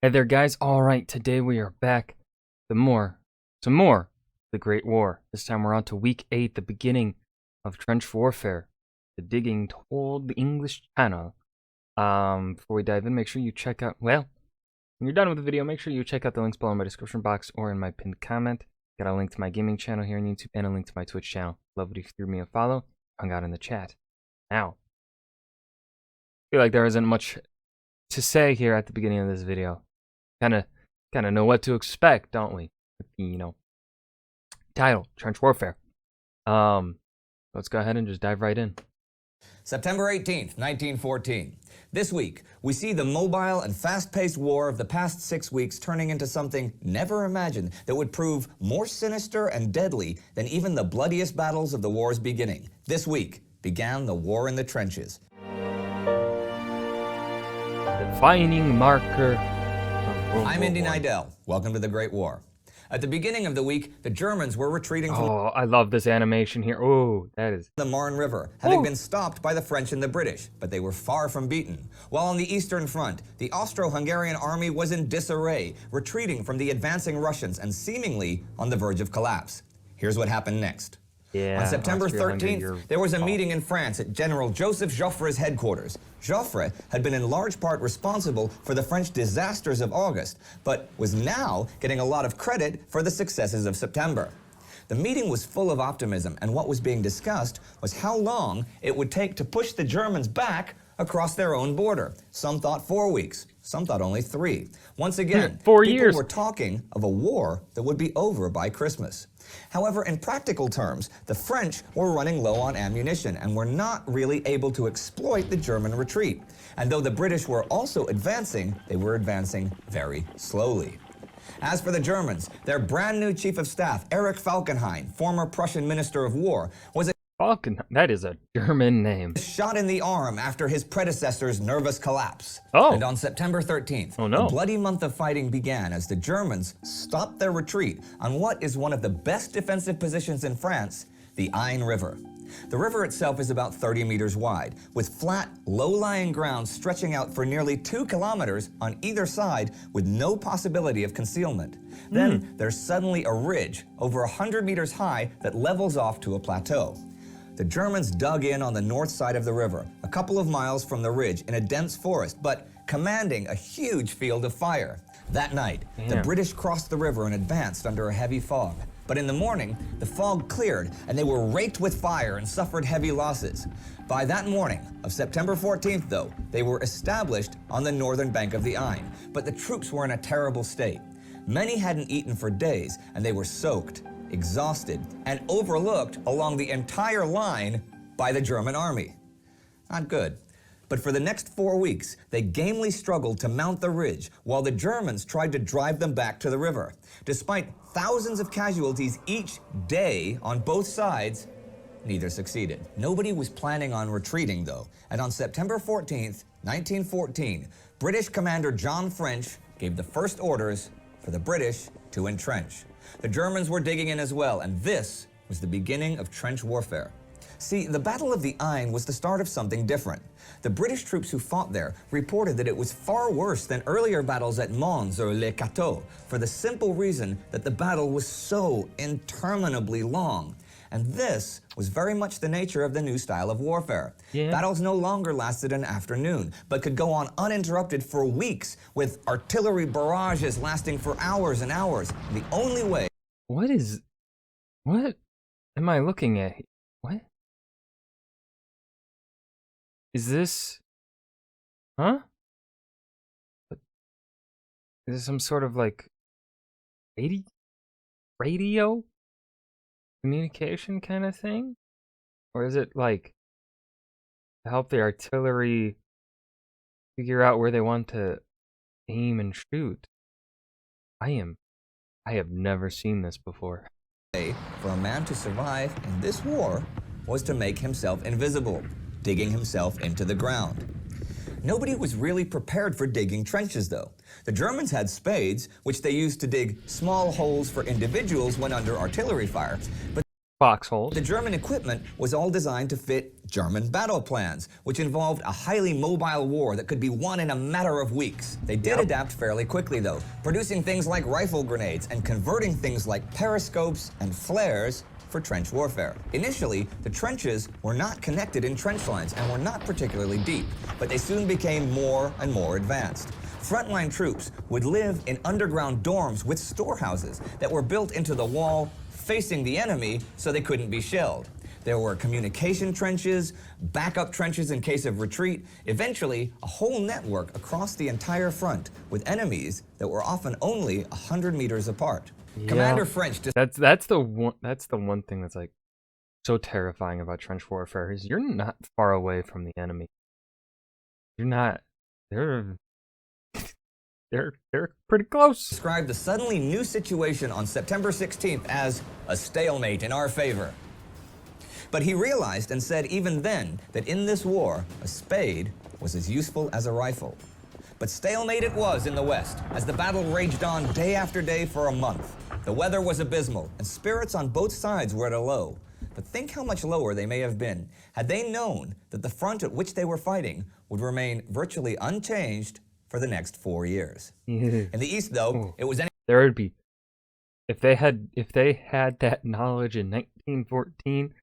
Hey there, guys. All right, today we are back. Some more, the Great War. This time we're on to week 8, the beginning of trench warfare. The digging toward the English Channel. Before we dive in, make sure you check out, well, when you're done with the video, make sure you check out the links below in my description box or in my pinned comment. Got a link to my gaming channel here on YouTube and a link to my Twitch channel. Love it if you threw me a follow, hung out in the chat. Now, I feel like there isn't much to say here at the beginning of this video. Kind of know what to expect, don't we? With the, title, Trench Warfare. Let's go ahead and just dive right in. September 18th, 1914. This week, we see the mobile and fast-paced war of the past 6 weeks turning into something never imagined that would prove more sinister and deadly than even the bloodiest battles of the war's beginning. This week began the war in the trenches. Defining marker. I'm Indy Nidell. Welcome to the Great War. At the beginning of the week, the Germans were retreating from I love this animation here. Oh, that is the Marne River, having been stopped by the French and the British, but they were far from beaten. While on the Eastern Front, the Austro-Hungarian army was in disarray, retreating from the advancing Russians and seemingly on the verge of collapse. Here's what happened next. On September 13th, there was a meeting in France at General Joseph Joffre's headquarters. Joffre had been in large part responsible for the French disasters of August, but was now getting a lot of credit for the successes of September. The meeting was full of optimism, and what was being discussed was how long it would take to push the Germans back across their own border. Some thought 4 weeks, some thought only 3. Once again, 4 people years. were talking of a war that would be over by Christmas. However, in practical terms, the French were running low on ammunition and were not really able to exploit the German retreat. And though the British were also advancing, they were advancing very slowly. As for the Germans, their brand new chief of staff, Erich Falkenhayn, former Prussian Minister of War, was Falcon. That is a German name. shot in the arm after his predecessor's nervous collapse. Oh. And on September 13th, Oh, no. a bloody month of fighting began as the Germans stopped their retreat on what is one of the best defensive positions in France, the Aisne River. The river itself is about 30 meters wide, with flat, low-lying ground stretching out for nearly 2 kilometers on either side with no possibility of concealment. Then there's suddenly a ridge over 100 meters high that levels off to a plateau. The Germans dug in on the north side of the river, a couple of miles from the ridge in a dense forest, but commanding a huge field of fire. That night, the British crossed the river and advanced under a heavy fog. But in the morning, the fog cleared and they were raked with fire and suffered heavy losses. By that morning of September 14th, though, they were established on the northern bank of the Aisne, but the troops were in a terrible state. Many hadn't eaten for days and they were soaked, exhausted, and overlooked along the entire line by the German army. Not good. But for the next 4 weeks, they gamely struggled to mount the ridge while the Germans tried to drive them back to the river. Despite thousands of casualties each day on both sides, neither succeeded. Nobody was planning on retreating, though, and on September 14th, 1914, British Commander John French gave the first orders for the British to entrench. The Germans were digging in as well, and this was the beginning of trench warfare. See, the Battle of the Aisne was the start of something different. The British troops who fought there reported that it was far worse than earlier battles at Mons or Les Cateaux, for the simple reason that the battle was so interminably long. And this was very much the nature of the new style of warfare. Battles no longer lasted an afternoon, but could go on uninterrupted for weeks, with artillery barrages lasting for hours and hours. The only way... What am I looking at? What? Is this... Huh? Is this some sort of, like, radio communication kind of thing? Or is it, like, to help the artillery figure out where they want to aim and shoot? I have never seen this before. For a man to survive in this war was to make himself invisible, digging himself into the ground. Nobody was really prepared for digging trenches, though. The Germans had spades, which they used to dig small holes for individuals when under artillery fire. But foxholes. The German equipment was all designed to fit German battle plans, which involved a highly mobile war that could be won in a matter of weeks. They did adapt fairly quickly, though, producing things like rifle grenades and converting things like periscopes and flares for trench warfare. Initially, the trenches were not connected in trench lines and were not particularly deep, but they soon became more and more advanced. Frontline troops would live in underground dorms with storehouses that were built into the wall facing the enemy so they couldn't be shelled. There were communication trenches, backup trenches in case of retreat, eventually a whole network across the entire front with enemies that were often only 100 meters apart. Yeah. Commander French... That's the one thing that's like so terrifying about trench warfare is you're not far away from the enemy. You're not. They're pretty close. Described the suddenly new situation on September 16th as a stalemate in our favor. But he realized and said even then that in this war, a spade was as useful as a rifle. But stalemate it was in the West, as the battle raged on day after day for a month. The weather was abysmal, and spirits on both sides were at a low. But think how much lower they may have been had they known that the front at which they were fighting would remain virtually unchanged for the next 4 years. In the East, though, it was there would be, if they had that knowledge in 1914,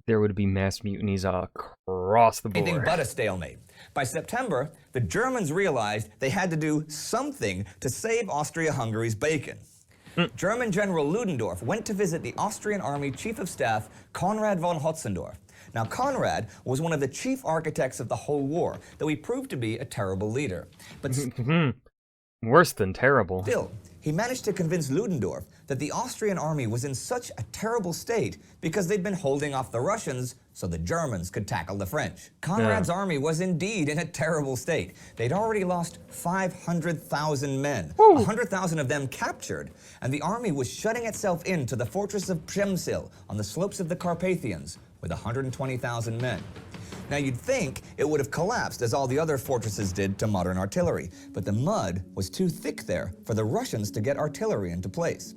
there would be mass mutinies across the board. anything but a stalemate. By September, the Germans realized they had to do something to save Austria-Hungary's bacon. German General Ludendorff went to visit the Austrian Army Chief of Staff, Konrad von Hotzendorf. Now, Konrad was one of the chief architects of the whole war, though he proved to be a terrible leader. But worse than terrible. Still, he managed to convince Ludendorff that the Austrian army was in such a terrible state because they'd been holding off the Russians so the Germans could tackle the French. Conrad's army was indeed in a terrible state. They'd already lost 500,000 men, 100,000 of them captured, and the army was shutting itself into the fortress of Przemyśl on the slopes of the Carpathians with 120,000 men. Now, you'd think it would have collapsed as all the other fortresses did to modern artillery, but the mud was too thick there for the Russians to get artillery into place.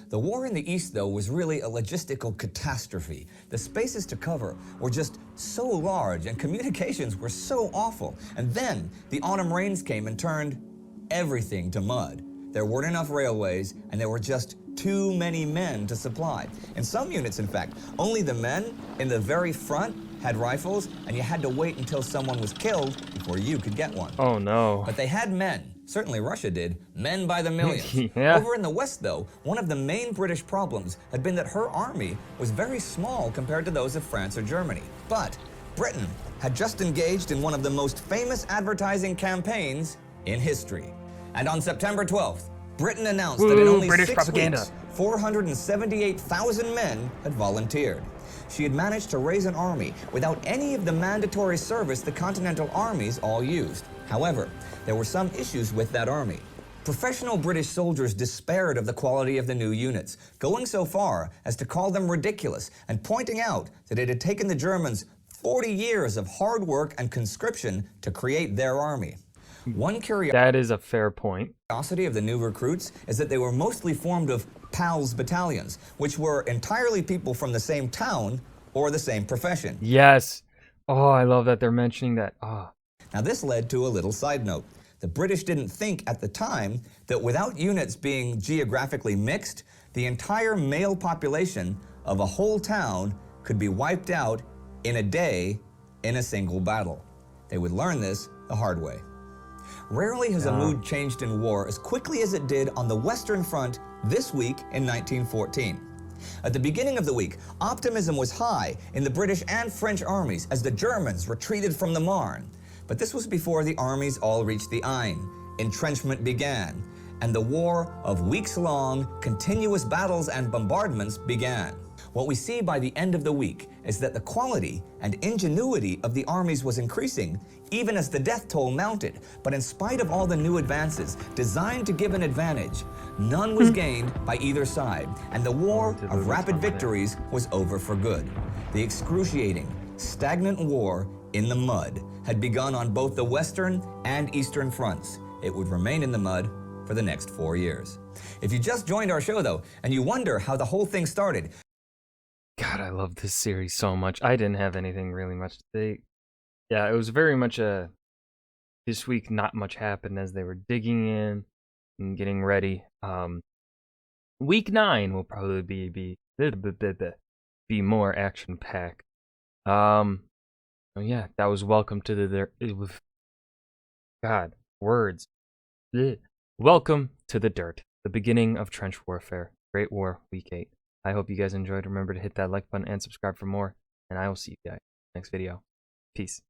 The war in the East, though, was really a logistical catastrophe. The spaces to cover were just so large and communications were so awful. And then the autumn rains came and turned everything to mud. There weren't enough railways, and there were just too many men to supply. In some units, in fact, only the men in the very front had rifles, and you had to wait until someone was killed before you could get one. Oh, no. But they had men. Certainly Russia did. Men by the millions. Yeah. Over in the West, though, one of the main British problems had been that her army was very small compared to those of France or Germany. But Britain had just engaged in one of the most famous advertising campaigns in history. And on September 12th, Britain announced that in only British 6 propaganda. weeks, 478,000 men had volunteered. She had managed to raise an army without any of the mandatory service the Continental armies all used. However, there were some issues with that army. Professional British soldiers despaired of the quality of the new units, going so far as to call them ridiculous and pointing out that it had taken the Germans 40 years of hard work and conscription to create their army. One That is a fair point. curiosity of the new recruits is that they were mostly formed of PALS battalions, which were entirely people from the same town or the same profession. Yes. Oh, I love that they're mentioning that. Now, this led to a little side note. The British didn't think at the time that without units being geographically mixed, the entire male population of a whole town could be wiped out in a day in a single battle. They would learn this the hard way. Rarely has a mood changed in war as quickly as it did on the Western Front this week in 1914. At the beginning of the week, optimism was high in the British and French armies as the Germans retreated from the Marne. But this was before the armies all reached the Aisne. Entrenchment began, and the war of weeks-long, continuous battles and bombardments began. What we see by the end of the week is that the quality and ingenuity of the armies was increasing, even as the death toll mounted. But in spite of all the new advances designed to give an advantage, none was gained by either side, and the war of rapid victories was over for good. The excruciating, stagnant war in the mud had begun on both the Western and Eastern fronts. It would remain in the mud for the next 4 years. If you just joined our show, though, and you wonder how the whole thing started, God, I love this series so much. I didn't have anything really much to say. Yeah, it was very much this week not much happened as they were digging in and getting ready. Week 9 will probably be more action packed. Oh yeah, that was welcome to the it was God words. Bleh. Welcome to the dirt, the beginning of trench warfare, Great War, Week 8. I hope you guys enjoyed. Remember to hit that like button and subscribe for more, and I will see you guys next video. Peace.